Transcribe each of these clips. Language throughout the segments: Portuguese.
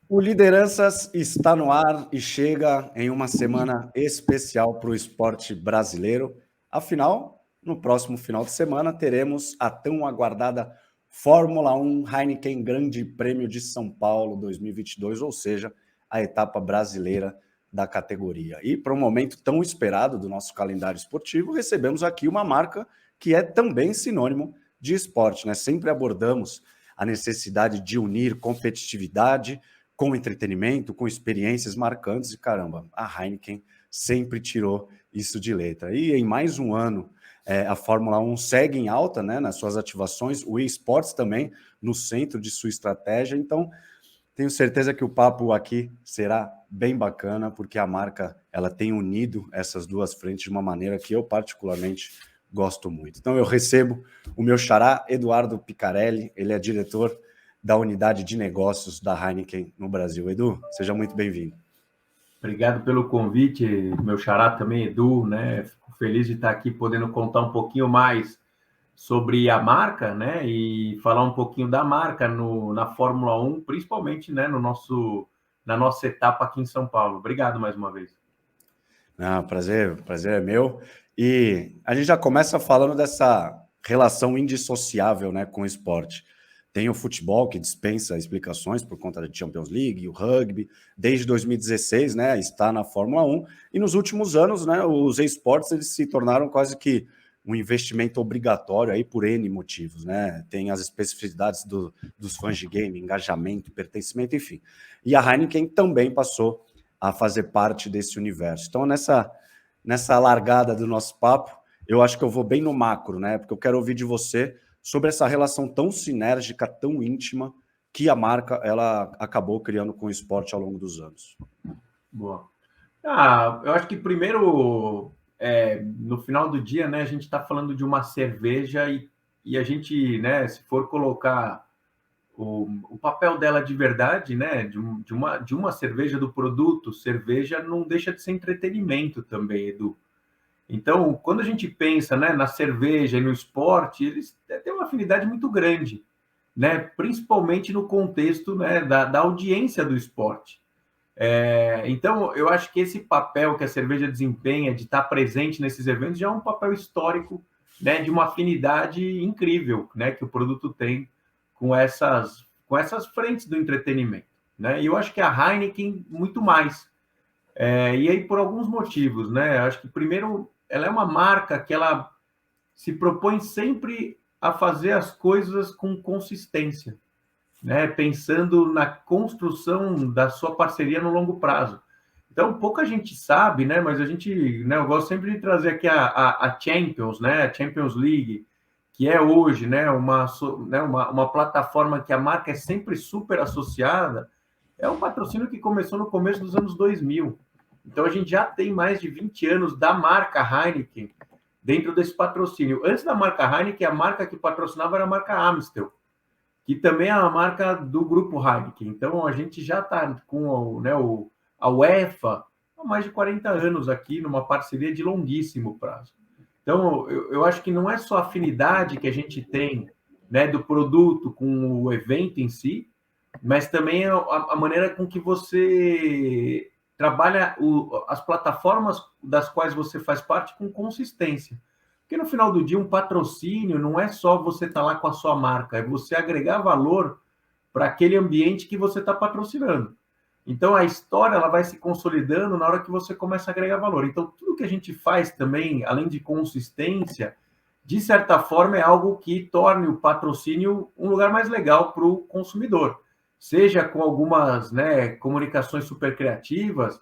O Lideranças está no ar e chega em uma semana especial para o esporte brasileiro. Afinal, no próximo final de semana teremos a tão aguardada Fórmula 1 Heineken Grande Prêmio de São Paulo 2022, ou seja, a etapa brasileira da categoria. E para um momento tão esperado do nosso calendário esportivo, recebemos aqui uma marca que é também sinônimo de esporte, né? Sempre abordamos a necessidade de unir competitividade com entretenimento, com experiências marcantes, e caramba, a Heineken sempre tirou isso de letra. E em mais um ano, a Fórmula 1 segue em alta, né, nas suas ativações, o eSports também no centro de sua estratégia, então tenho certeza que o papo aqui será bem bacana, porque a marca ela tem unido essas duas frentes de uma maneira que eu particularmente gosto muito. Então eu recebo o meu xará, Eduardo Picarelli, ele é diretor da unidade de negócios da Heineken no Brasil. Edu, seja muito bem-vindo. Obrigado pelo convite, meu xará também, Edu, né? Fico feliz de estar aqui podendo contar um pouquinho mais sobre a marca, né? E falar um pouquinho da marca na Fórmula 1, principalmente, né, na nossa etapa aqui em São Paulo. Obrigado mais uma vez. Prazer é meu. E a gente já começa falando dessa relação indissociável, né, com o esporte. Tem o futebol, que dispensa explicações por conta da Champions League, o rugby, desde 2016, né, está na Fórmula 1, e nos últimos anos, né, os esportes eles se tornaram quase que um investimento obrigatório aí por N motivos, né, tem as especificidades dos fãs de game, engajamento, pertencimento, enfim. E a Heineken também passou a fazer parte desse universo. Então, nessa largada do nosso papo, eu acho que eu vou bem no macro, né, porque eu quero ouvir de você sobre essa relação tão sinérgica, tão íntima, que a marca ela acabou criando com o esporte ao longo dos anos. Boa. Eu acho que primeiro, no final do dia, né, a gente está falando de uma cerveja e a gente, né, se for colocar o papel dela de verdade, né, de uma cerveja, do produto, cerveja não deixa de ser entretenimento também, Edu. Então, quando a gente pensa, né, na cerveja e no esporte, eles têm uma afinidade muito grande, né, principalmente no contexto, né, da audiência do esporte. Então, eu acho que esse papel que a cerveja desempenha de estar presente nesses eventos já é um papel histórico, né, de uma afinidade incrível, né, que o produto tem com essas frentes do entretenimento, né? E eu acho que a Heineken muito mais. E aí por alguns motivos, né? Eu acho que primeiro ela é uma marca que ela se propõe sempre a fazer as coisas com consistência, né? Pensando na construção da sua parceria no longo prazo. Então, pouca gente sabe, né? Mas a gente, né? Eu gosto sempre de trazer aqui a Champions, né? A Champions League, que é hoje, né? Uma plataforma que a marca é sempre super associada. É um patrocínio que começou no começo dos anos 2000. Então, a gente já tem mais de 20 anos da marca Heineken dentro desse patrocínio. Antes da marca Heineken, a marca que patrocinava era a marca Amstel, que também é a marca do grupo Heineken. Então, a gente já está com a UEFA há mais de 40 anos aqui, numa parceria de longuíssimo prazo. Então, eu acho que não é só a afinidade que a gente tem, né, do produto com o evento em si, mas também a maneira com que você trabalha as plataformas das quais você faz parte com consistência. Porque no final do dia, um patrocínio não é só você estar lá com a sua marca, é você agregar valor para aquele ambiente que você está patrocinando. Então, a história ela vai se consolidando na hora que você começa a agregar valor. Então, tudo que a gente faz também, além de consistência, de certa forma, é algo que torne o patrocínio um lugar mais legal para o consumidor. Seja com algumas, né, comunicações super criativas,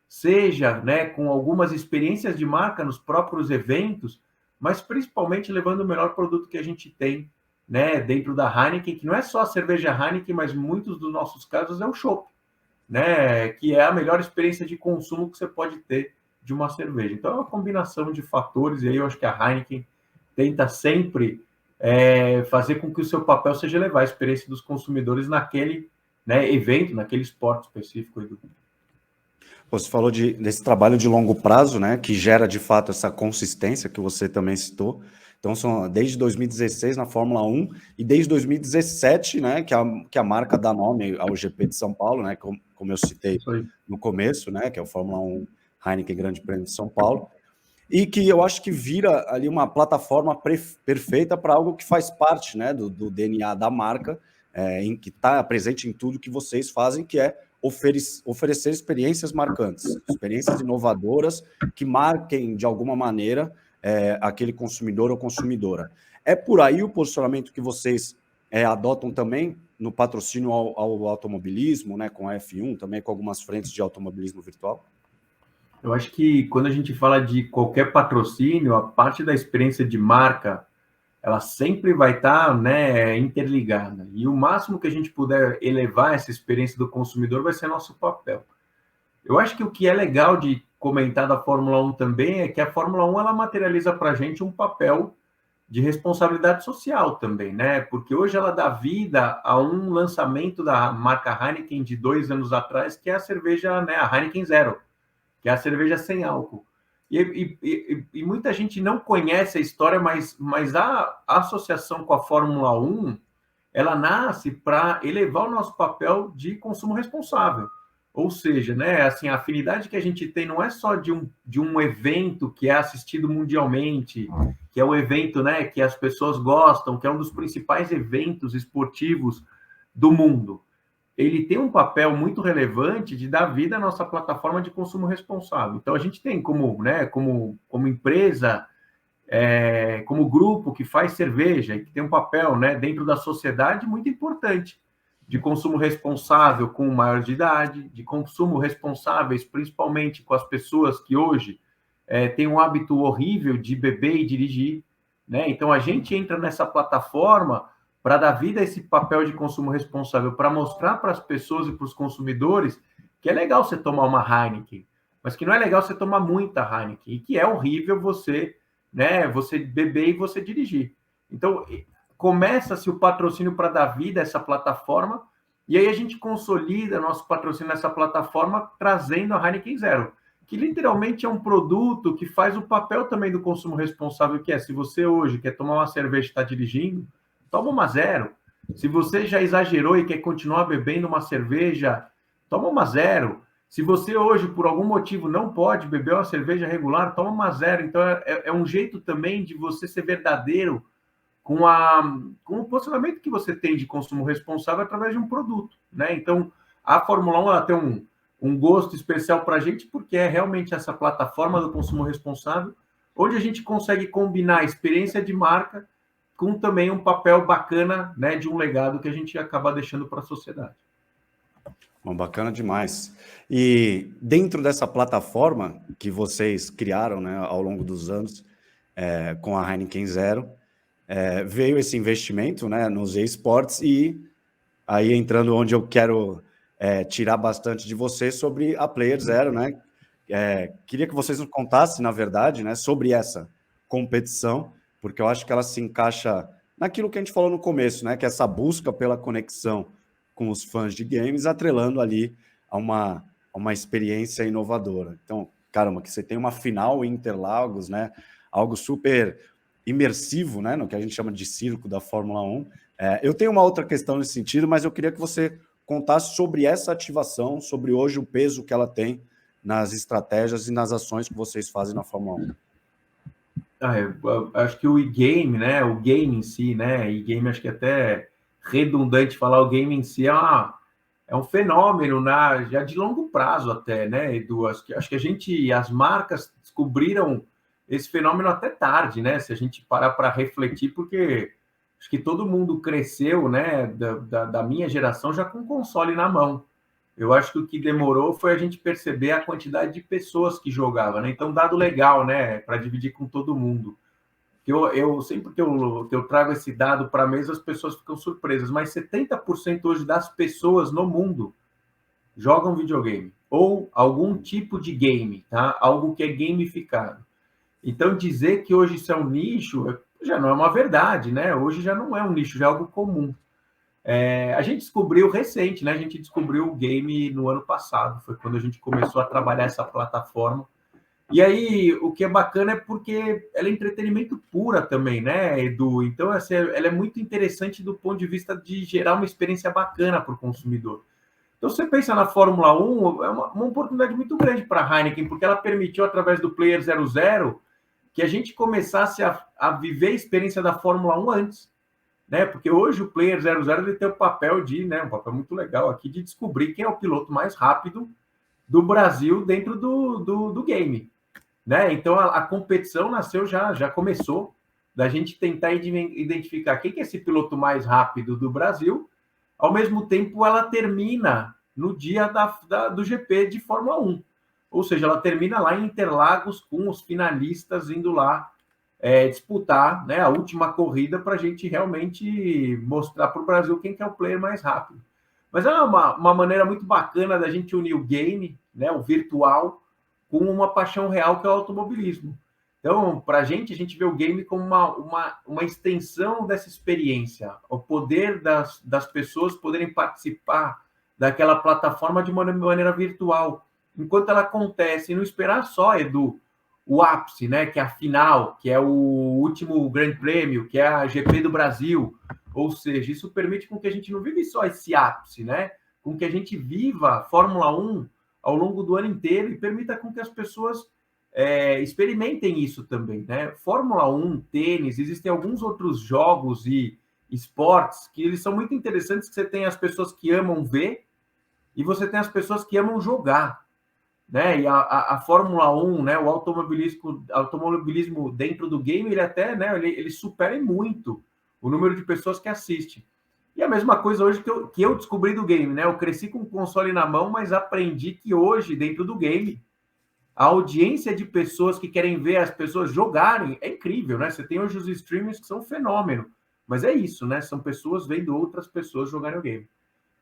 seja, né, com algumas experiências de marca nos próprios eventos, mas principalmente levando o melhor produto que a gente tem, né, dentro da Heineken, que não é só a cerveja Heineken, mas muitos dos nossos casos é o chopp, né, que é a melhor experiência de consumo que você pode ter de uma cerveja. Então é uma combinação de fatores, e aí eu acho que a Heineken tenta sempre fazer com que o seu papel seja levar a experiência dos consumidores naquele, né, evento, naquele esporte específico, Edu. Você falou desse trabalho de longo prazo, né, que gera de fato essa consistência que você também citou. Então, são desde 2016 na Fórmula 1 e desde 2017, né, que a marca dá nome ao GP de São Paulo, né, como eu citei no começo, né, que é o Fórmula 1 Heineken Grande Prêmio de São Paulo, e que eu acho que vira ali uma plataforma perfeita para algo que faz parte, né, do DNA da marca, que está presente em tudo que vocês fazem, que é oferecer experiências marcantes, experiências inovadoras que marquem de alguma maneira aquele consumidor ou consumidora. É por aí o posicionamento que vocês adotam também no patrocínio ao automobilismo, né, com a F1, também com algumas frentes de automobilismo virtual? Eu acho que quando a gente fala de qualquer patrocínio, a parte da experiência de marca, ela sempre vai estar, né, interligada. E o máximo que a gente puder elevar essa experiência do consumidor vai ser nosso papel. Eu acho que o que é legal de comentar da Fórmula 1 também é que a Fórmula 1 ela materializa para a gente um papel de responsabilidade social também, né? Porque hoje ela dá vida a um lançamento da marca Heineken de 2 anos atrás, que é a cerveja, né, a Heineken Zero, que é a cerveja sem álcool. E muita gente não conhece a história, mas a associação com a Fórmula 1, ela nasce para elevar o nosso papel de consumo responsável. Ou seja, né, assim, a afinidade que a gente tem não é só de um evento que é assistido mundialmente, que é o evento, né, que as pessoas gostam, que é um dos principais eventos esportivos do mundo. Ele tem um papel muito relevante de dar vida à nossa plataforma de consumo responsável. Então, a gente tem como, né, como empresa, como grupo que faz cerveja e que tem um papel, né, dentro da sociedade muito importante de consumo responsável com maiores de idade, de consumo responsáveis principalmente com as pessoas que hoje têm um hábito horrível de beber e dirigir, né? Então a gente entra nessa plataforma para dar vida a esse papel de consumo responsável, para mostrar para as pessoas e para os consumidores que é legal você tomar uma Heineken, mas que não é legal você tomar muita Heineken e que é horrível você, né, você beber e você dirigir. Então, começa-se o patrocínio para dar vida a essa plataforma, e aí a gente consolida nosso patrocínio nessa plataforma, trazendo a Heineken Zero, que literalmente é um produto que faz o papel também do consumo responsável, que é, se você hoje quer tomar uma cerveja e está dirigindo, toma uma zero. Se você já exagerou e quer continuar bebendo uma cerveja, toma uma zero. Se você hoje, por algum motivo, não pode beber uma cerveja regular, toma uma zero. Então, é um jeito também de você ser verdadeiro com o posicionamento que você tem de consumo responsável através de um produto, né? Então, a Fórmula 1 ela tem um gosto especial para a gente, porque é realmente essa plataforma do consumo responsável, onde a gente consegue combinar a experiência de marca com também um papel bacana, né, de um legado que a gente acaba deixando para a sociedade. Bom, bacana demais. E dentro dessa plataforma que vocês criaram, né, ao longo dos anos, com a Heineken Zero, veio esse investimento, né, nos esportes, e aí entrando onde eu quero tirar bastante de você sobre a Player Zero, né? Queria que vocês nos contassem, na verdade, né, sobre essa competição, porque eu acho que ela se encaixa naquilo que a gente falou no começo, né, que é essa busca pela conexão com os fãs de games, atrelando ali a uma experiência inovadora. Então, caramba, que você tem uma final em Interlagos, né, algo super imersivo, né, no que a gente chama de circo da Fórmula 1. Eu tenho uma outra questão nesse sentido, mas eu queria que você contasse sobre essa ativação, sobre hoje o peso que ela tem nas estratégias e nas ações que vocês fazem na Fórmula 1. Eu acho que o e-game, né, o game em si, né, e-game acho que é até redundante falar o game em si, é um fenômeno já de longo prazo até, né, Edu? Acho que as marcas descobriram esse fenômeno até tarde, né, se a gente parar para refletir, porque acho que todo mundo cresceu, né, da minha geração já com console na mão. Eu acho que o que demorou foi a gente perceber a quantidade de pessoas que jogavam, né? Então, dado legal, né, para dividir com todo mundo. Sempre que eu trago esse dado para a mesa, as pessoas ficam surpresas, mas 70% hoje das pessoas no mundo jogam videogame ou algum tipo de game, tá? Algo que é gamificado. Então, dizer que hoje isso é um nicho já não é uma verdade, né? Hoje já não é um nicho, já é algo comum. A gente descobriu recente, né? A gente descobriu o game no ano passado, foi quando a gente começou a trabalhar essa plataforma. E aí, o que é bacana é porque ela é entretenimento pura também, né, Edu? Então, assim, ela é muito interessante do ponto de vista de gerar uma experiência bacana para o consumidor. Então, você pensa na Fórmula 1, é uma oportunidade muito grande para a Heineken, porque ela permitiu, através do Player 00, que a gente começasse a viver a experiência da Fórmula 1 antes, né? Porque hoje o Player 00 ele tem o papel de, né, um papel muito legal aqui, de descobrir quem é o piloto mais rápido do Brasil dentro do game, né? Então a competição nasceu já começou da gente tentar identificar quem que é esse piloto mais rápido do Brasil. Ao mesmo tempo, ela termina no dia do GP de Fórmula 1. Ou seja, ela termina lá em Interlagos com os finalistas indo lá disputar, né, a última corrida para a gente realmente mostrar para o Brasil quem que é o player mais rápido. Mas é uma maneira muito bacana da gente unir o game, né, o virtual, com uma paixão real que é o automobilismo. Então, para a gente vê o game como uma extensão dessa experiência, o poder das pessoas poderem participar daquela plataforma de uma maneira virtual, enquanto ela acontece, e não esperar só, Edu, o ápice, né, que é a final, que é o último Grande Prêmio, que é a GP do Brasil. Ou seja, isso permite com que a gente não vive só esse ápice, né? Com que a gente viva a Fórmula 1 ao longo do ano inteiro e permita com que as pessoas experimentem isso também, né? Fórmula 1, tênis, existem alguns outros jogos e esportes que eles são muito interessantes, que você tem as pessoas que amam ver e você tem as pessoas que amam jogar, né? E a Fórmula 1, né, o automobilismo dentro do game, ele até, né, ele supera muito o número de pessoas que assistem. E a mesma coisa hoje que eu descobri do game, né? Eu cresci com o console na mão, mas aprendi que hoje, dentro do game, a audiência de pessoas que querem ver as pessoas jogarem é incrível, né? Você tem hoje os streamers que são um fenômeno, mas é isso, né? São pessoas vendo outras pessoas jogarem o game.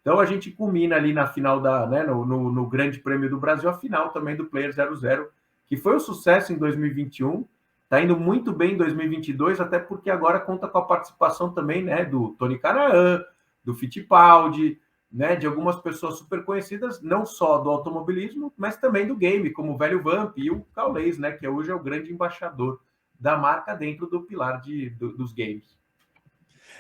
Então a gente culmina ali na final né, no Grande Prêmio do Brasil, a final também do Player 00, que foi um sucesso em 2021, está indo muito bem em 2022, até porque agora conta com a participação também, né, do Tony Kanaan, do Fittipaldi, né, de algumas pessoas super conhecidas, não só do automobilismo, mas também do game, como o Velho Vamp e o Gaules, né, que hoje é o grande embaixador da marca dentro do pilar dos games.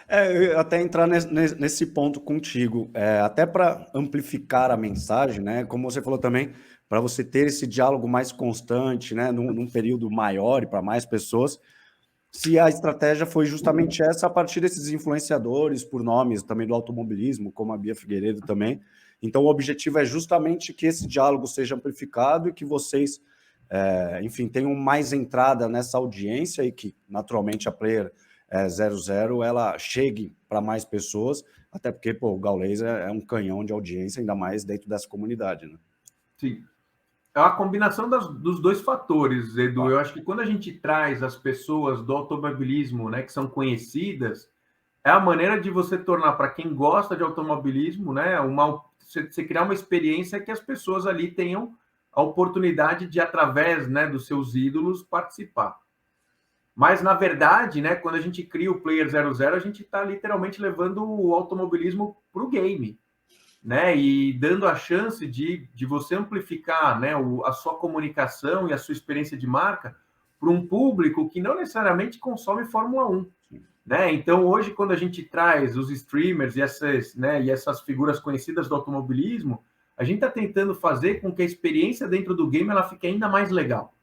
Eu até entrar nesse ponto contigo, até para amplificar a mensagem, né? Como você falou também, para você ter esse diálogo mais constante, né? Num período maior e para mais pessoas, se a estratégia foi justamente essa a partir desses influenciadores por nomes também do automobilismo, como a Bia Figueiredo também. Então, o objetivo é justamente que esse diálogo seja amplificado e que vocês, enfim, tenham mais entrada nessa audiência e que, naturalmente, a Player 00 ela chegue para mais pessoas, até porque pô, o Gaules é um canhão de audiência, ainda mais dentro dessa comunidade. Né? Sim. É uma combinação dos dois fatores, Edu. Eu acho que quando a gente traz as pessoas do automobilismo, né, que são conhecidas, é a maneira de você tornar para quem gosta de automobilismo, né, você criar uma experiência que as pessoas ali tenham a oportunidade de, através, né, dos seus ídolos, participar. Mas, na verdade, né, quando a gente cria o Player 00, a gente está literalmente levando o automobilismo para o game, né? E dando a chance de você amplificar, né, a sua comunicação e a sua experiência de marca para um público que não necessariamente consome Fórmula 1. Né? Então, hoje, quando a gente traz os streamers e essas figuras conhecidas do automobilismo, a gente está tentando fazer com que a experiência dentro do game ela fique ainda mais legal.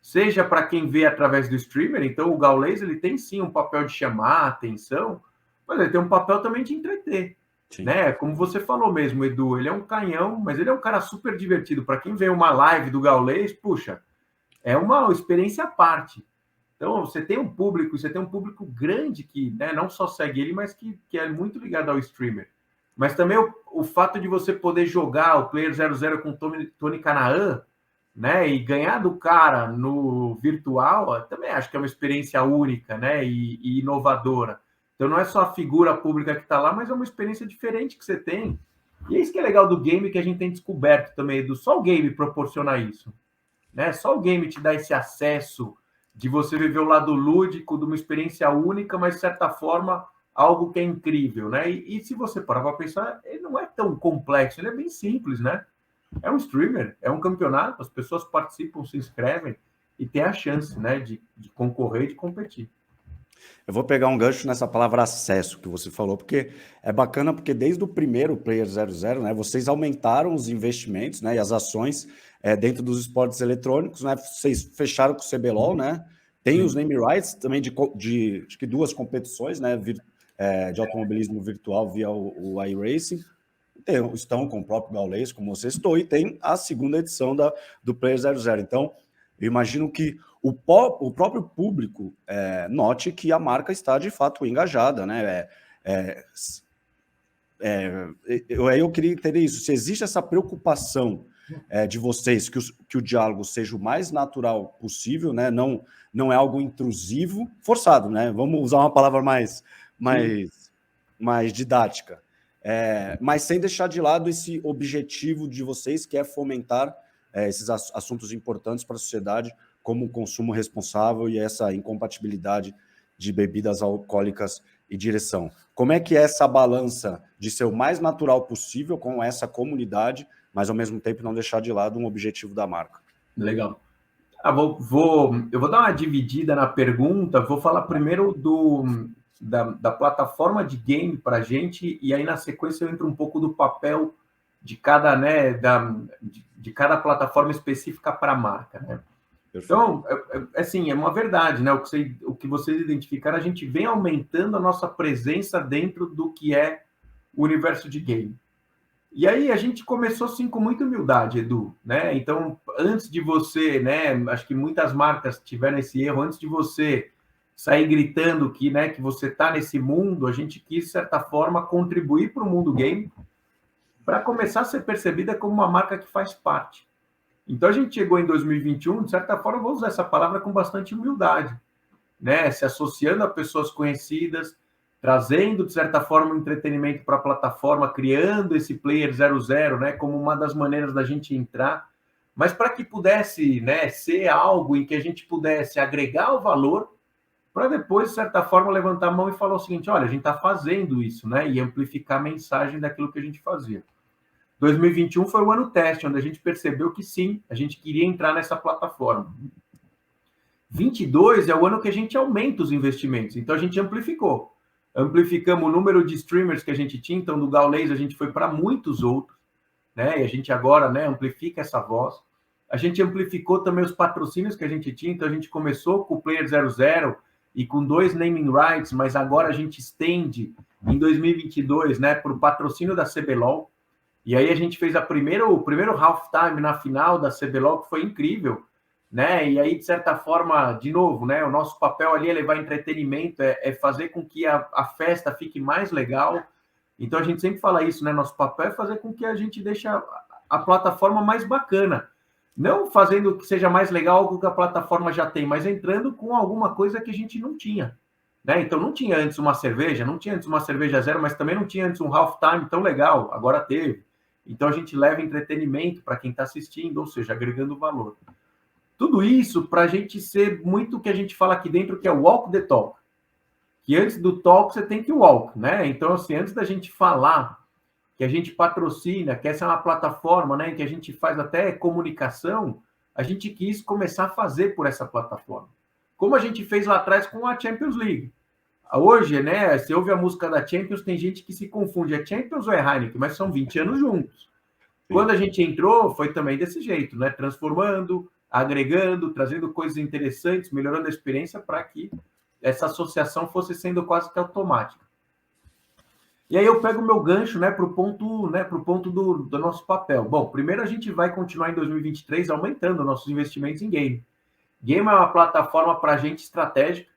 Seja para quem vê através do streamer, então o Gaules ele tem sim um papel de chamar a atenção, mas ele tem um papel também de entreter. Né? Como você falou mesmo, Edu, ele é um canhão, mas ele é um cara super divertido. Para quem vê uma live do Gaules, puxa, é uma experiência à parte. Então, você tem um público grande que, né, não só segue ele, mas que é muito ligado ao streamer. Mas também o fato de você poder jogar o Player 00 com Tony Kanaan, né, e ganhar do cara no virtual, também acho que é uma experiência única, né, e inovadora. Então, não é só a figura pública que está lá, mas é uma experiência diferente que você tem. E é isso que é legal do game, que a gente tem descoberto também, Edu. Só o game proporciona isso. Né? Só o game te dá esse acesso de você viver o lado lúdico de uma experiência única, mas de certa forma algo que é incrível, né? E se você parar para pensar, ele não é tão complexo, ele é bem simples, né? É um streamer, é um campeonato, as pessoas participam, se inscrevem e tem a chance, né, de concorrer e de competir. Eu vou pegar um gancho nessa palavra acesso que você falou, porque é bacana, porque desde o primeiro Player 00, né, vocês aumentaram os investimentos, né, e as ações dentro dos esportes eletrônicos, né, vocês fecharam com o CBLOL, né, tem os name rights também de acho que 2 competições, né, de automobilismo virtual via o iRacing, estão com o próprio Gaules, como você citou, e tem a segunda edição do Player 00. Então, eu imagino que o próprio público note que a marca está de fato engajada, né? Eu queria entender isso. Se existe essa preocupação de vocês que o diálogo seja o mais natural possível, né? Não é algo intrusivo, forçado, né? Vamos usar uma palavra mais didática. Mas sem deixar de lado esse objetivo de vocês, que é fomentar esses assuntos importantes para a sociedade, como o consumo responsável e essa incompatibilidade de bebidas alcoólicas e direção. Como é que é essa balança de ser o mais natural possível com essa comunidade, mas ao mesmo tempo não deixar de lado um objetivo da marca? Legal. Eu vou dar uma dividida na pergunta, vou falar primeiro da plataforma de game para a gente, e aí na sequência eu entro um pouco do papel de cada, né, de cada plataforma específica para a marca, né? Então, assim, é uma verdade, né? O que vocês identificaram, a gente vem aumentando a nossa presença dentro do que é o universo de game. E aí a gente começou, sim, com muita humildade, Edu, né? Então, antes de você, né, acho que muitas marcas tiveram esse erro, antes de você sair gritando que, né, que você está nesse mundo, a gente quis, de certa forma, contribuir para o mundo game para começar a ser percebida como uma marca que faz parte. Então, a gente chegou em 2021, de certa forma, vou usar essa palavra com bastante humildade, né? Se associando a pessoas conhecidas, trazendo, de certa forma, um entretenimento para a plataforma, criando esse Player 00, né, como uma das maneiras da gente entrar, mas para que pudesse, né, ser algo em que a gente pudesse agregar o valor, para depois, de certa forma, levantar a mão e falar o seguinte: olha, a gente está fazendo isso, né, e amplificar a mensagem daquilo que a gente fazia. 2021 foi o ano teste, onde a gente percebeu que sim, a gente queria entrar nessa plataforma. 22 é o ano que a gente aumenta os investimentos, então a gente amplificou. Amplificamos o número de streamers que a gente tinha, então do Gaules a gente foi para muitos outros, né? E a gente agora, né, amplifica essa voz. A gente amplificou também os patrocínios que a gente tinha, então a gente começou com o Player 00 e com 2 naming rights, mas agora a gente estende em 2022, né, para o patrocínio da CBLOL. E aí a gente fez o primeiro halftime na final da CBLOL, que foi incrível, né? E aí, de certa forma, de novo, né? O nosso papel ali é levar entretenimento, é fazer com que a festa fique mais legal. Então, a gente sempre fala isso, né? Nosso papel é fazer com que a gente deixe a plataforma mais bacana. Não fazendo que seja mais legal algo que a plataforma já tem, mas entrando com alguma coisa que a gente não tinha, né? Então, não tinha antes uma cerveja, não tinha antes uma cerveja zero, mas também não tinha antes um halftime tão legal, agora teve. Então, a gente leva entretenimento para quem está assistindo, ou seja, agregando valor. Tudo isso para a gente ser muito o que a gente fala aqui dentro, que é walk the talk. Que antes do talk você tem que walk, né? Então, assim, antes da gente falar que a gente patrocina, que essa é uma plataforma, né, que a gente faz até comunicação, a gente quis começar a fazer por essa plataforma. Como a gente fez lá atrás com a Champions League. Hoje, né, se ouve a música da Champions, tem gente que se confunde, é Champions ou é Heineken, mas são 20 anos juntos. Sim. Quando a gente entrou, foi também desse jeito, né, transformando, agregando, trazendo coisas interessantes, melhorando a experiência para que essa associação fosse sendo quase que automática. E aí eu pego o meu gancho, né, para o ponto do nosso papel. Bom, primeiro a gente vai continuar em 2023 aumentando nossos investimentos em game. Game é uma plataforma para a gente estratégica,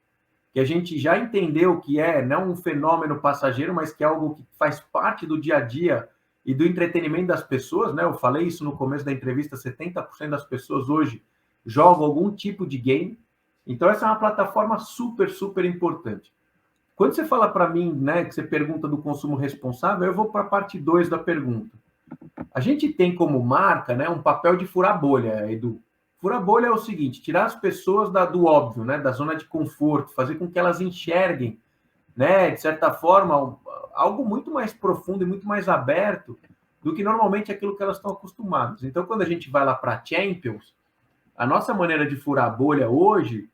que a gente já entendeu que é não um fenômeno passageiro, mas que é algo que faz parte do dia a dia e do entretenimento das pessoas, né? Eu falei isso no começo da entrevista, 70% das pessoas hoje jogam algum tipo de game. Então, essa é uma plataforma super, super importante. Quando você fala para mim, né, que você pergunta do consumo responsável, eu vou para a parte 2 da pergunta. A gente tem como marca, né, um papel de furar bolha, Edu. Furar bolha é o seguinte: tirar as pessoas do óbvio, né, da zona de conforto, fazer com que elas enxerguem, né, de certa forma, algo muito mais profundo e muito mais aberto do que normalmente aquilo que elas estão acostumadas. Então, quando a gente vai lá para a Champions, a nossa maneira de furar a bolha hoje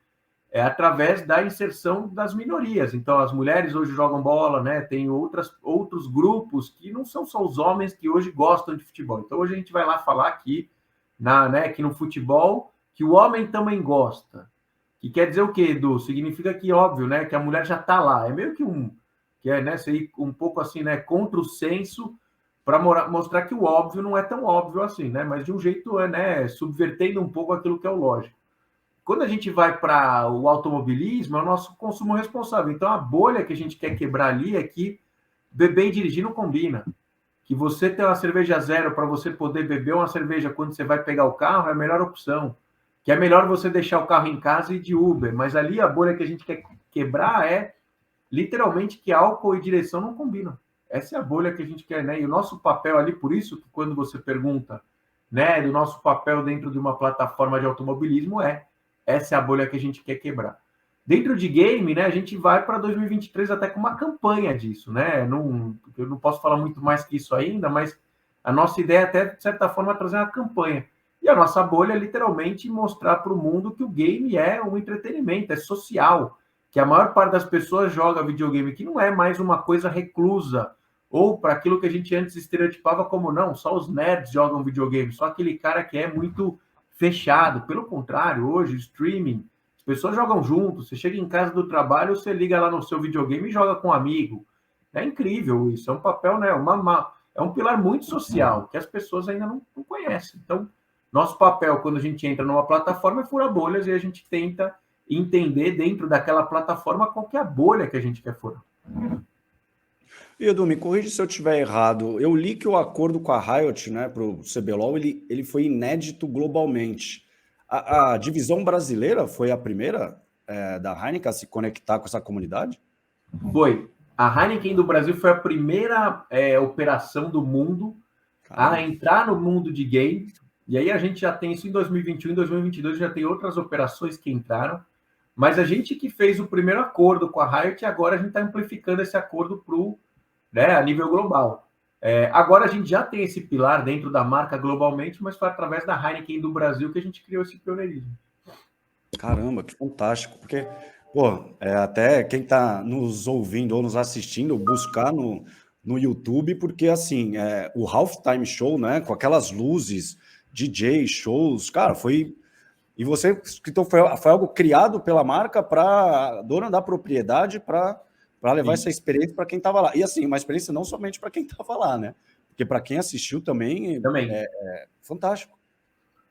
é através da inserção das minorias. Então, as mulheres hoje jogam bola, né? Tem outros grupos que não são só os homens que hoje gostam de futebol. Então, hoje a gente vai lá falar aqui, que no futebol, que o homem também gosta. Que quer dizer o quê, Edu? Significa que, óbvio, né? Que a mulher já está lá. É meio que ser um pouco assim, né? Contra o senso, para mostrar que o óbvio não é tão óbvio assim, né? Mas de um jeito, subvertendo um pouco aquilo que é o lógico. Quando a gente vai para o automobilismo, é o nosso consumo responsável. Então, a bolha que a gente quer quebrar ali é que beber e dirigir não combina. Que você ter uma cerveja zero para você poder beber uma cerveja quando você vai pegar o carro é a melhor opção. Que é melhor você deixar o carro em casa e ir de Uber. Mas ali a bolha que a gente quer quebrar é literalmente que álcool e direção não combinam. Essa é a bolha que a gente quer, né? E o nosso papel ali, por isso que quando você pergunta, né, do nosso papel dentro de uma plataforma de automobilismo essa é a bolha que a gente quer quebrar. Dentro de game, né, a gente vai para 2023 até com uma campanha disso, né? Eu não posso falar muito mais que isso ainda, mas a nossa ideia é até, de certa forma, trazer uma campanha. E a nossa bolha é literalmente mostrar para o mundo que o game é um entretenimento, é social, que a maior parte das pessoas joga videogame, que não é mais uma coisa reclusa, ou para aquilo que a gente antes estereotipava como não, só os nerds jogam videogame, só aquele cara que é muito fechado. Pelo contrário, hoje, streaming, as pessoas jogam juntos. Você chega em casa do trabalho, você liga lá no seu videogame e joga com um amigo. É incrível isso. É um papel, né? É um pilar muito social que as pessoas ainda não conhecem. Então, nosso papel, quando a gente entra numa plataforma, é furar bolhas e a gente tenta entender dentro daquela plataforma qual que é a bolha que a gente quer furar. E Edu, me corrija se eu estiver errado. Eu li que o acordo com a Riot, né, para o CBLOL, ele foi inédito globalmente. A divisão brasileira foi a primeira da Heineken a se conectar com essa comunidade? Foi. A Heineken do Brasil foi a primeira operação do mundo a entrar no mundo de game. E aí a gente já tem isso em 2021, em 2022 já tem outras operações que entraram. Mas a gente que fez o primeiro acordo com a Riot, agora a gente está amplificando esse acordo a nível global. Agora a gente já tem esse pilar dentro da marca globalmente, mas foi através da Heineken do Brasil que a gente criou esse pioneirismo. Caramba, que fantástico. Porque, até quem está nos ouvindo ou nos assistindo, buscar no YouTube, porque assim, o Halftime Show, né, com aquelas luzes, DJ, shows, cara, foi... E você, então, foi algo criado pela marca para a dona da propriedade para levar essa experiência para quem estava lá. E assim, uma experiência não somente para quem estava lá, né? Porque para quem assistiu também. É fantástico.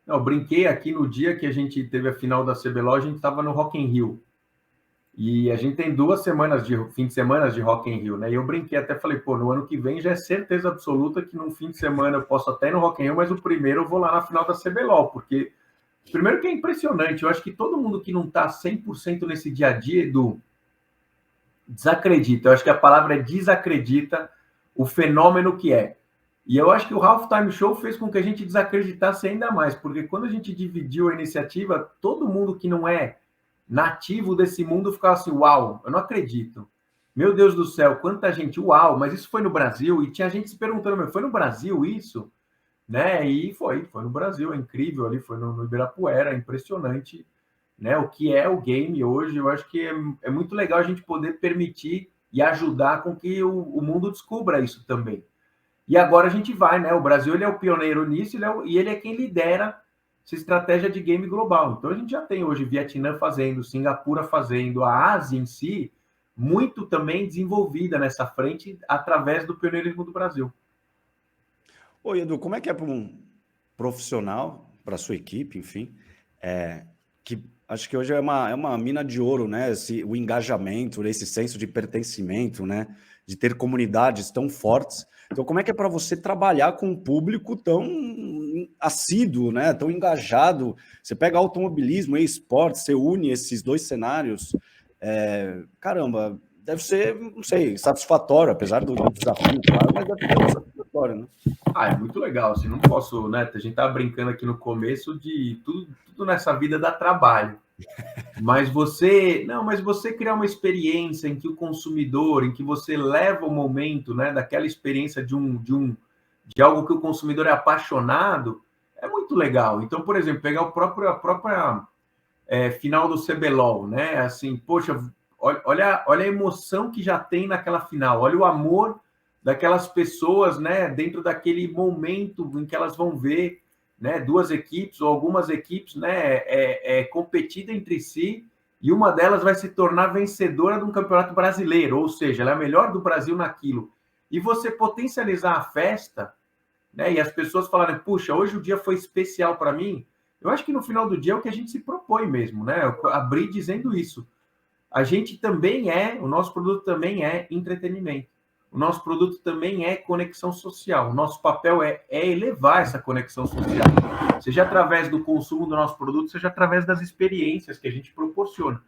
Eu brinquei aqui no dia que a gente teve a final da CBLOL, a gente estava no Rock in Rio. E a gente tem 2 semanas fim de semana de Rock in Rio, né? E eu brinquei, até falei, no ano que vem já é certeza absoluta que num fim de semana eu posso até ir no Rock in Rio, mas o primeiro eu vou lá na final da CBLOL, porque primeiro que é impressionante, eu acho que todo mundo que não está 100% nesse dia a dia, Edu, desacredita. Eu acho que a palavra é desacredita o fenômeno que é. E eu acho que o Halftime Show fez com que a gente desacreditasse ainda mais, porque quando a gente dividiu a iniciativa, todo mundo que não é nativo desse mundo ficava assim, uau, eu não acredito. Meu Deus do céu, quanta gente, uau, mas isso foi no Brasil? E tinha gente se perguntando, foi no Brasil isso? Né? E foi no Brasil, é incrível ali, foi no Ibirapuera, é impressionante, né? O que é o game hoje. Eu acho que é muito legal a gente poder permitir e ajudar com que o mundo descubra isso também. E agora a gente vai, né? O Brasil ele é o pioneiro nisso, e ele é quem lidera essa estratégia de game global. Então a gente já tem hoje Vietnã fazendo, Singapura fazendo, a Ásia em si muito também desenvolvida nessa frente através do pioneirismo do Brasil. Oi, Edu, como é que é para um profissional, para a sua equipe, enfim, que acho que hoje é uma mina de ouro, né? O engajamento, esse senso de pertencimento, né? De ter comunidades tão fortes. Então, como é que é para você trabalhar com um público tão assíduo, né? Tão engajado? Você pega automobilismo e esporte, você une esses dois cenários. Caramba, deve ser, não sei, satisfatório, apesar do desafio, claro, mas deve ser satisfatório, né? É muito legal, assim, não posso, né? A gente tava brincando aqui no começo de tudo nessa vida dá trabalho. Mas você criar uma experiência em que o consumidor, em que você leva o momento, né, daquela experiência de um de algo que o consumidor é apaixonado, é muito legal. Então, por exemplo, pegar a própria final do CBLOL, né? Assim, poxa, olha a emoção que já tem naquela final, olha o amor daquelas pessoas, né? Dentro daquele momento em que elas vão ver, né? Duas equipes ou algumas equipes, né? Competida entre si e uma delas vai se tornar vencedora de um campeonato brasileiro, ou seja, ela é a melhor do Brasil naquilo. E você potencializar a festa, né? E as pessoas falarem, puxa, hoje o dia foi especial para mim. Eu acho que no final do dia é o que a gente se propõe mesmo, né? Eu abri dizendo isso. A gente também o nosso produto também é entretenimento. O nosso produto também é conexão social. O nosso papel é elevar essa conexão social, seja através do consumo do nosso produto, seja através das experiências que a gente proporciona.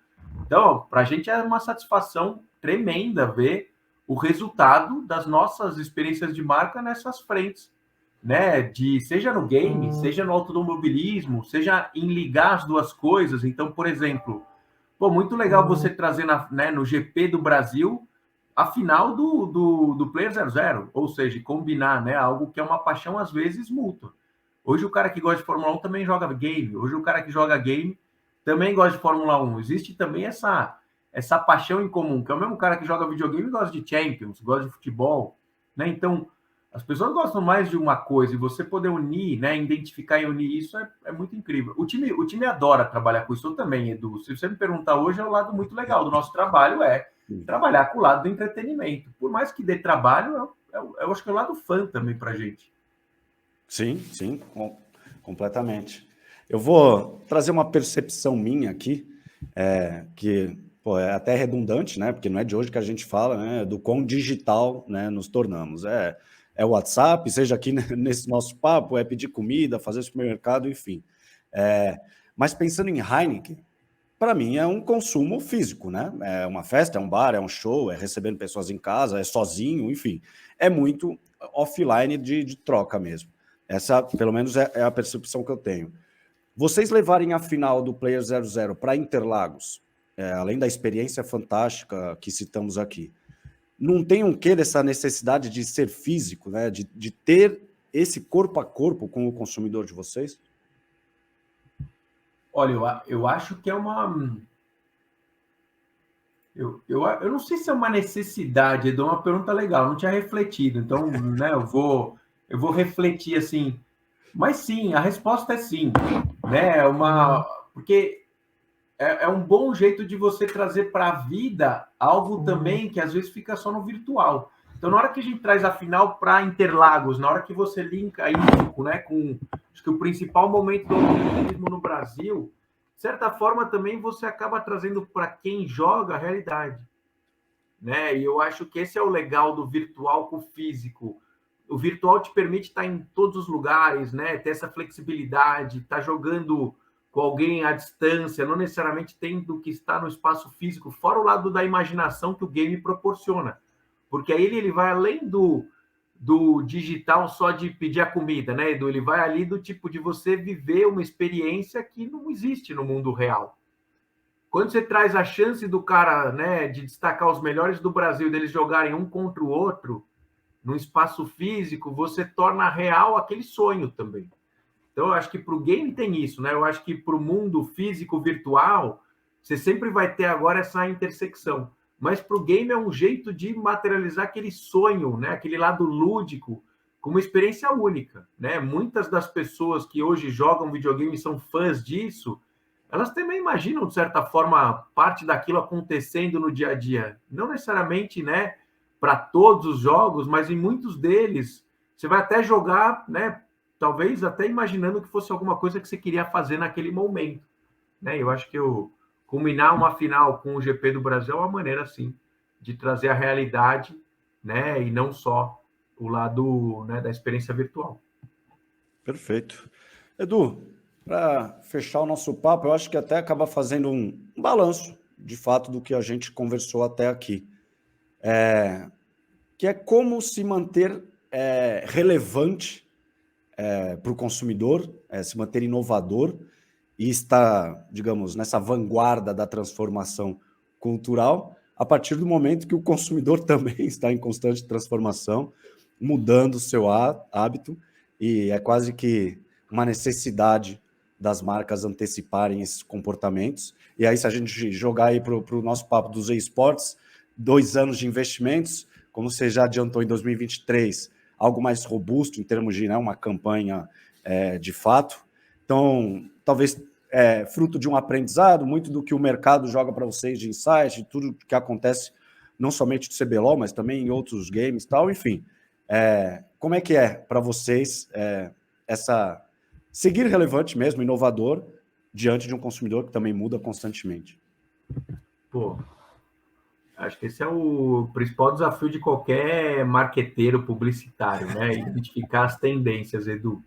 Então, para a gente é uma satisfação tremenda ver o resultado das nossas experiências de marca nessas frentes, né? Seja no game, seja no automobilismo, seja em ligar as duas coisas. Então, por exemplo, muito legal você trazer no GP do Brasil a final do Player 00, ou seja, combinar, né, algo que é uma paixão às vezes mútua. Hoje o cara que gosta de Fórmula 1 também joga game, hoje o cara que joga game também gosta de Fórmula 1. Existe também essa paixão em comum, que é o mesmo cara que joga videogame e gosta de Champions, gosta de futebol, né? Então, as pessoas gostam mais de uma coisa e você poder unir, né, identificar e unir isso é muito incrível. O time adora trabalhar com isso. Eu também, Edu. Se você me perguntar hoje, é um lado muito legal do nosso trabalho, trabalhar com o lado do entretenimento. Por mais que dê trabalho, eu acho que é o lado fã também para a gente. Sim, sim, completamente. Eu vou trazer uma percepção minha aqui, que é até redundante, né? Porque não é de hoje que a gente fala, né? Do quão digital, né, nos tornamos. É o WhatsApp, seja aqui nesse nosso papo, é pedir comida, fazer supermercado, enfim. Mas pensando em Heineken, para mim é um consumo físico, né? É uma festa, é um bar, é um show, é recebendo pessoas em casa, é sozinho, enfim. É muito offline de troca mesmo. Essa, pelo menos, é a percepção que eu tenho. Vocês levarem a final do Player 00 para Interlagos, além da experiência fantástica que citamos aqui, não tem um quê dessa necessidade de ser físico, né? De ter esse corpo a corpo com o consumidor de vocês? Olha, eu acho que é uma... Eu não sei se é uma necessidade, Edu, é uma pergunta legal, não tinha refletido, então, né, eu vou refletir assim, mas sim, a resposta é sim, né, porque é um bom jeito de você trazer para a vida algo também que às vezes fica só no virtual. Então, na hora que a gente traz a final para Interlagos, na hora que você linka isso, né, com acho que o principal momento do automobilismo no Brasil, de certa forma também você acaba trazendo para quem joga a realidade, né? E eu acho que esse é o legal do virtual com o físico. O virtual te permite estar em todos os lugares, né? Ter essa flexibilidade, estar jogando com alguém à distância, não necessariamente tendo que estar no espaço físico, fora o lado da imaginação que o game proporciona. Porque aí ele vai além do digital só de pedir a comida, né, Edu? Ele vai ali do tipo de você viver uma experiência que não existe no mundo real. Quando você traz a chance do cara, né, de destacar os melhores do Brasil, deles jogarem um contra o outro, no espaço físico, você torna real aquele sonho também. Então, eu acho que para o game tem isso, né? Eu acho que para o mundo físico virtual, você sempre vai ter agora essa intersecção. Mas para o game é um jeito de materializar aquele sonho, né? Aquele lado lúdico, com uma experiência única, né? Muitas das pessoas que hoje jogam videogame são fãs disso, elas também imaginam, de certa forma, parte daquilo acontecendo no dia a dia. Não necessariamente, né, para todos os jogos, mas em muitos deles, você vai até jogar, né, talvez até imaginando que fosse alguma coisa que você queria fazer naquele momento, né? Eu acho que culminar uma final com o GP do Brasil é uma maneira, assim, de trazer a realidade, né, e não só o lado, né, da experiência virtual. Perfeito. Edu, para fechar o nosso papo, eu acho que até acaba fazendo um balanço, de fato, do que a gente conversou até aqui. Que é como se manter relevante para o consumidor, se manter inovador e estar, digamos, nessa vanguarda da transformação cultural, a partir do momento que o consumidor também está em constante transformação mudando o seu hábito, e é quase que uma necessidade das marcas anteciparem esses comportamentos. E aí, se a gente jogar aí para o nosso papo dos esportes, 2 anos de investimentos, como você já adiantou em 2023, algo mais robusto em termos de, né, uma campanha de fato. Então, talvez fruto de um aprendizado, muito do que o mercado joga para vocês de insight, de tudo que acontece, não somente do CBLOL, mas também em outros games e tal, enfim. Como é que é para vocês essa seguir relevante mesmo, inovador, diante de um consumidor que também muda constantemente? Pô, acho que esse é o principal desafio de qualquer marqueteiro publicitário, né? Identificar as tendências, Edu.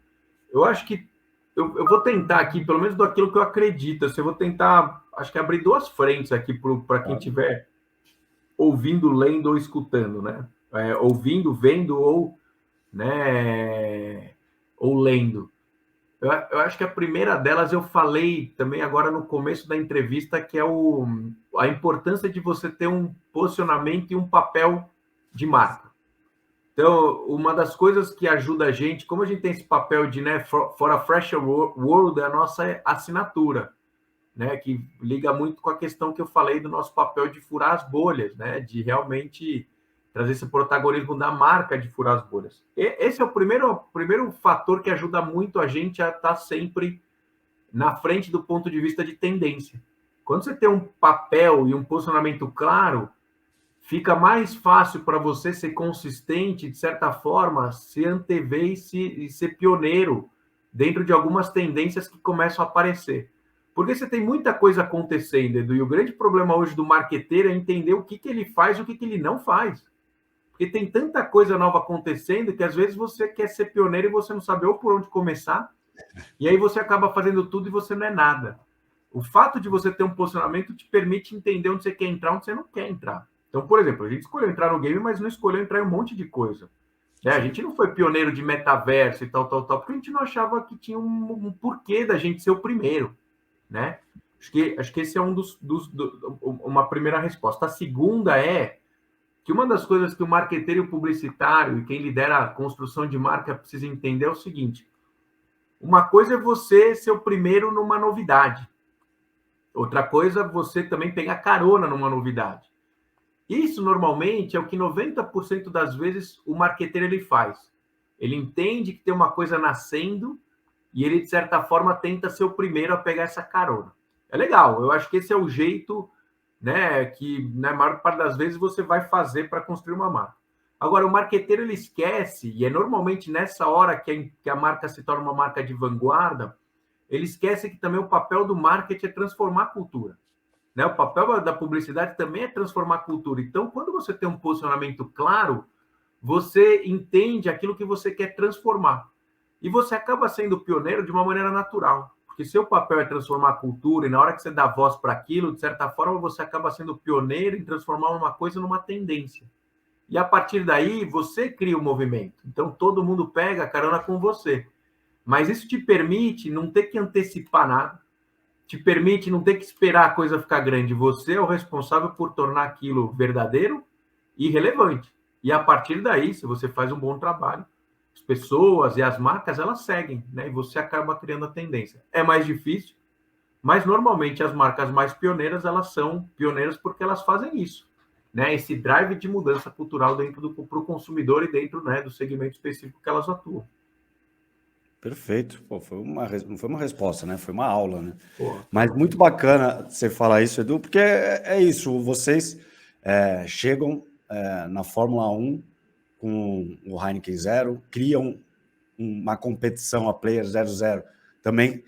Eu acho que eu vou tentar aqui, pelo menos daquilo que eu acredito. Assim, eu vou tentar, acho que abrir 2 frentes aqui para quem estiver ouvindo, lendo ou escutando, né? Ouvindo, vendo ou, né, ou lendo. Eu acho que a primeira delas eu falei também agora no começo da entrevista, que é a importância de você ter um posicionamento e um papel de marca. Então, uma das coisas que ajuda a gente, como a gente tem esse papel de, né, for a fresher world, é a nossa assinatura, né, que liga muito com a questão que eu falei do nosso papel de furar as bolhas, né, de realmente trazer esse protagonismo da marca de furar as bolhas. Esse é o primeiro fator que ajuda muito a gente a estar sempre na frente do ponto de vista de tendência. Quando você tem um papel e um posicionamento claro, fica mais fácil para você ser consistente, de certa forma, se antever e ser pioneiro dentro de algumas tendências que começam a aparecer. Porque você tem muita coisa acontecendo, Edu, e o grande problema hoje do marqueteiro é entender o que ele faz e o que ele não faz. Porque tem tanta coisa nova acontecendo que às vezes você quer ser pioneiro e você não sabe ou por onde começar, e aí você acaba fazendo tudo e você não é nada. O fato de você ter um posicionamento te permite entender onde você quer entrar, onde você não quer entrar. Então, por exemplo, a gente escolheu entrar no game, mas não escolheu entrar em um monte de coisa. A gente não foi pioneiro de metaverso e tal, porque a gente não achava que tinha um porquê da gente ser o primeiro, né? Acho que esse é uma primeira resposta. A segunda é que uma das coisas que o marqueteiro e o publicitário e quem lidera a construção de marca precisa entender é o seguinte: uma coisa é você ser o primeiro numa novidade. Outra coisa é você também pegar carona numa novidade. Isso, normalmente, é o que 90% das vezes o marqueteiro ele faz. Ele entende que tem uma coisa nascendo e ele, de certa forma, tenta ser o primeiro a pegar essa carona. É legal, eu acho que esse é o jeito, né, que na maior parte das vezes você vai fazer para construir uma marca. Agora, o marqueteiro ele esquece, e é normalmente nessa hora que a marca se torna uma marca de vanguarda, ele esquece que também o papel do marketing é transformar a cultura. Né? O papel da publicidade também é transformar a cultura. Então, quando você tem um posicionamento claro, você entende aquilo que você quer transformar. E você acaba sendo pioneiro de uma maneira natural. Porque seu papel é transformar a cultura, e na hora que você dá voz para aquilo, de certa forma, você acaba sendo pioneiro em transformar uma coisa numa tendência. E a partir daí, você cria o movimento. Então, todo mundo pega a carona com você. Mas isso te permite não ter que antecipar nada, te permite não ter que esperar a coisa ficar grande. Você é o responsável por tornar aquilo verdadeiro e relevante. E a partir daí, se você faz um bom trabalho, as pessoas e as marcas, elas seguem, né? E você acaba criando a tendência. É mais difícil, mas normalmente as marcas mais pioneiras, elas são pioneiras porque elas fazem isso, né? Esse drive de mudança cultural dentro para o consumidor e dentro, né, do segmento específico que elas atuam. Perfeito. Pô, não foi uma resposta, né? Foi uma aula, né? Pô. Mas muito bacana você falar isso, Edu, porque é isso. Vocês chegam na Fórmula 1 com o Heineken Zero, criam uma competição a Player 00, também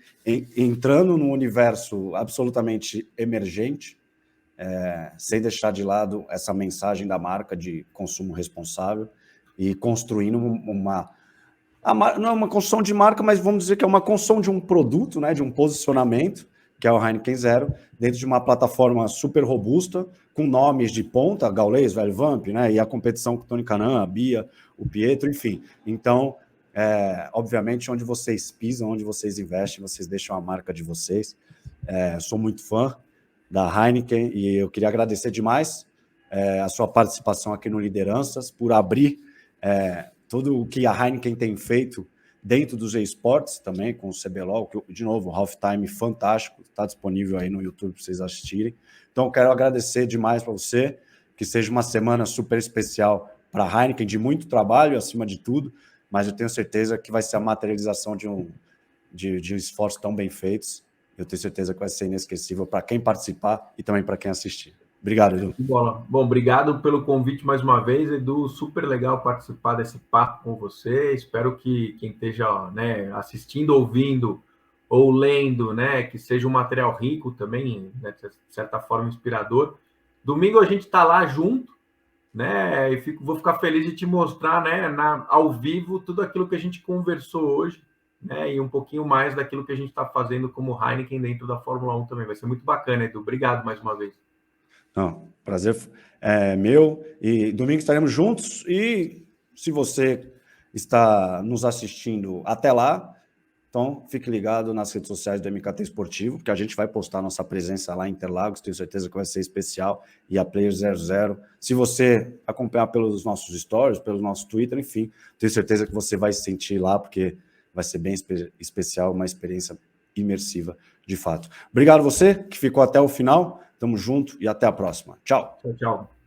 entrando num universo absolutamente emergente, sem deixar de lado essa mensagem da marca de consumo responsável e construindo não é uma construção de marca, mas vamos dizer que é uma construção de um produto, né, de um posicionamento, que é o Heineken Zero, dentro de uma plataforma super robusta, com nomes de ponta, Gaules, Velho Vamp, né, e a competição com o Tony Kanaan, a Bia, o Pietro, enfim. Então, obviamente, onde vocês pisam, onde vocês investem, vocês deixam a marca de vocês. Sou muito fã da Heineken e eu queria agradecer demais a sua participação aqui no Lideranças, por abrir tudo o que a Heineken tem feito dentro dos esportes também, com o CBLOL, que, de novo, o Halftime fantástico, está disponível aí no YouTube para vocês assistirem. Então, eu quero agradecer demais para você, que seja uma semana super especial para a Heineken, de muito trabalho, acima de tudo, mas eu tenho certeza que vai ser a materialização de esforços tão bem feitos. Eu tenho certeza que vai ser inesquecível para quem participar e também para quem assistir. Obrigado, Edu. Bom, obrigado pelo convite mais uma vez, Edu. Super legal participar desse papo com você. Espero que quem esteja, né, assistindo, ouvindo ou lendo, né, que seja um material rico também, né, de certa forma inspirador. Domingo a gente está lá junto, né? E vou ficar feliz de te mostrar, né, ao vivo tudo aquilo que a gente conversou hoje, né, e um pouquinho mais daquilo que a gente está fazendo como Heineken dentro da Fórmula 1 também. Vai ser muito bacana, Edu. Obrigado mais uma vez. Não, prazer é meu. E domingo estaremos juntos. E se você está nos assistindo até lá, então fique ligado nas redes sociais do MKT Esportivo, porque a gente vai postar nossa presença lá em Interlagos. Tenho certeza que vai ser especial. E a Player 00. Se você acompanhar pelos nossos stories, pelo nosso Twitter, enfim, tenho certeza que você vai se sentir lá, porque vai ser bem especial, uma experiência imersiva, de fato. Obrigado a você que ficou até o final. Tamo junto e até a próxima. Tchau. Tchau, tchau.